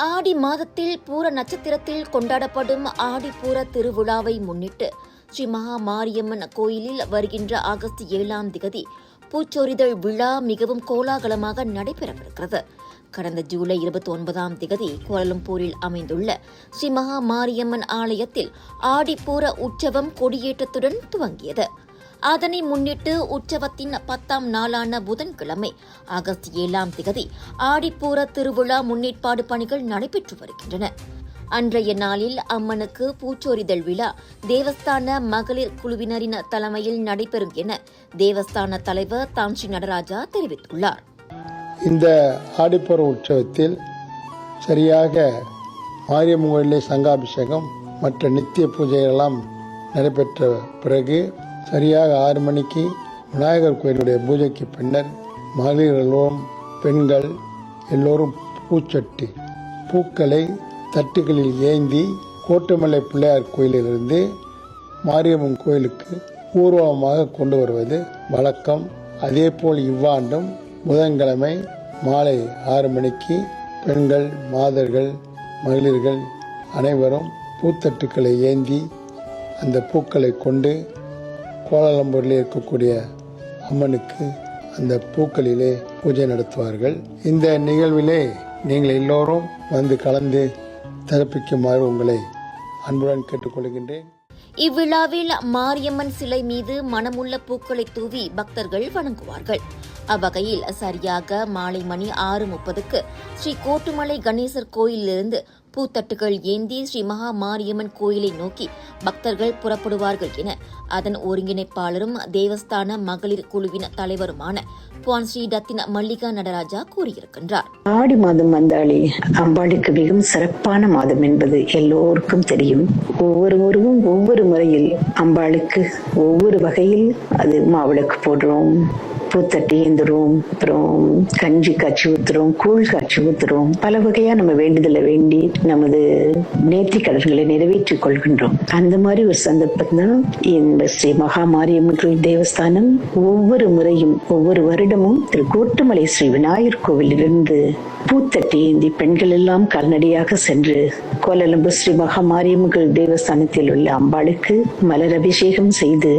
ஆடி மாதத்தில் பூர நட்சத்திரத்தில் கொண்டாடப்படும் ஆடிப்பூர திருவிழாவை முன்னிட்டு ஸ்ரீ மகா மாரியம்மன் கோயிலில் வருகின்ற ஆகஸ்ட் 7ஆம் திகதி பூச்சொரிதல் விழா மிகவும் கோலாகலமாக நடைபெறவிருக்கிறது. கடந்த ஜூலை 29ஆம் திகதி கோலாலம்பூரில் அமைந்துள்ள ஸ்ரீ மகா மாரியம்மன் ஆலயத்தில் ஆடிப்பூர உற்சவம் கொடியேற்றத்துடன் துவங்கியது. அதனை முன்னிட்டு உற்சவத்தின் 10ஆம் நாளான புதன்கிழமை ஆகஸ்ட் 7ஆம் திகதி ஆடிப்பூர திருவிழா முன்னேற்பாடு பணிகள் நடைபெற்று வருகின்றன. அன்றைய நாளில் அம்மனுக்கு பூச்சொரிதல் விழா தேவஸ்தான மகளிர் குழுவினரின் தலைமையில் நடைபெறும் என தேவஸ்தான தலைவர் தாம்ஸ்ரீ நடராஜா தெரிவித்துள்ளார். இந்த ஆடிப்பூர உற்சவத்தில் சரியாக மாரியம்மன் கோயிலே சங்காபிஷேகம் மற்ற நித்திய பூஜைகளெல்லாம் நடைபெற்ற பிறகு சரியாக 6 மணிக்கு விநாயகர் கோயிலுடைய பூஜைக்கு பின்னர் மகளிர்களும் பெண்கள் எல்லோரும் பூச்சட்டி பூக்களை தட்டுகளில் ஏந்தி கோட்டமலை பிள்ளையார் கோயிலிலிருந்து மாரியம்மன் கோயிலுக்கு ஊர்வலமாக கொண்டு வருவது வழக்கம். அதேபோல் இவ்வாண்டும் புதன்கிழமை மாலை 6 மணிக்கு பெண்கள், மாதர்கள், மகளிர்கள் அனைவரும் பூத்தட்டுக்களை ஏந்தி அந்த பூக்களை கொண்டு கோலாலம்பூரில் இருக்கக்கூடிய அம்மனுக்கு அந்த பூக்களிலே பூஜை நடத்துவார்கள். இந்த நிகழ்விலே நீங்கள் எல்லோரும் வந்து கலந்து சிறப்பிக்குமாறு உங்களை அன்புடன் கேட்டுக்கொள்கின்றேன். இவ்விழாவில் மாரியம்மன் சிலை மீது மனமுள்ள பூக்களை தூவி பக்தர்கள் வணங்குவார்கள். அவ்வகையில் சரியாக மாலை மணி 6:30க்கு ஸ்ரீ கோட்டுமலை கணேசர் கோயிலிலிருந்து பூத்தட்டுகள் ஏந்தி ஸ்ரீ மகா மாரியம்மன் கோயிலை நோக்கி பக்தர்கள் புறப்படுவார்கள் என அதன் ஒருங்கிணைப்பாளரும் தேவஸ்தான மகளிர் குழுவின் தலைவருமான புவான் ஸ்ரீ டத்தின மல்லிகா நடராஜா கூறியிருக்கின்றார். ஆடி மாதம் வந்தாலே அம்பாளுக்கு மிகவும் சிறப்பான மாதம் என்பது எல்லோருக்கும் தெரியும். ஒவ்வொருவரும் ஒவ்வொரு முறையில் அம்பாளுக்கு ஒவ்வொரு வகையில் அது மாவிளக்கு போடுறோம், பூத்தட்டி ஏந்துறோம், அப்புறம் கஞ்சி காய்ச்சி ஊத்துறோம், கூழ் காய்ச்சி ஊத்துறோம். பல வகையா நம்ம வேண்டுதலை வேண்டி நமது நேர்த்தி கடன்களை நிறைவேற்றிக் கொள்கின்றோம். அந்த மாதிரி ஒரு சந்தர்ப்பம் தான் இந்த ஸ்ரீ மகா மாரியம்மன் தேவஸ்தானம் ஒவ்வொரு முறையும் ஒவ்வொரு வருடமும் திரு கோட்டுமலை ஸ்ரீ விநாயகர் கோவிலிருந்து பூத்தட்டி ஏந்தி பெண்கள் எல்லாம் கால்நடையாக சென்று கோலாலம்பூர் ஸ்ரீ மகா மாரியம்மன் தேவஸ்தானத்தில் உள்ள அம்பாளுக்கு மலர் அபிஷேகம் செய்து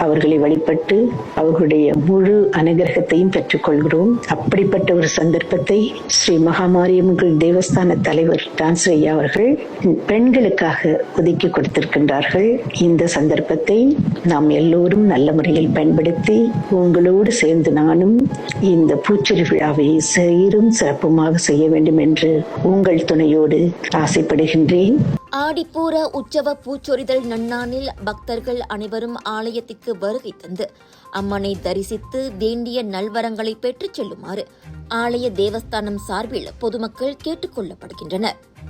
அவர்களை வழிபட்டு அவர்களுடைய முழு அனுகிரகத்தையும் பெற்றுக் கொள்கிறோம். அப்படிப்பட்ட ஒரு சந்தர்ப்பத்தை ஸ்ரீ மகா மாரியம்மன் தேவஸ்தான தலைவர் டான்ஸ்ரீ அவர்கள் பெண்களுக்காக ஒதுக்கி கொடுத்திருக்கின்றார்கள். இந்த சந்தர்ப்பத்தை நாம் எல்லோரும் நல்ல முறையில் பயன்படுத்தி உங்களோடு சேர்ந்து நானும் இந்த பூச்சொரி விழாவை சீரும் சிறப்புமாக செய்ய வேண்டும் என்று உங்கள் துணையோடு ஆசைப்படுகின்றேன். ஆடிப்பூர உற்சவ பூச்சொரிதல் நன்னாளில் பக்தர்கள் அனைவரும் ஆலயத்திற்கு வருகை தந்து அம்மனை தரிசித்து வேண்டிய நல்வரங்களை பெற்றுச் செல்லுமாறு ஆலய தேவஸ்தானம் சார்பில் பொதுமக்கள் கேட்டுக் கொள்ளப்படுகின்றனர்.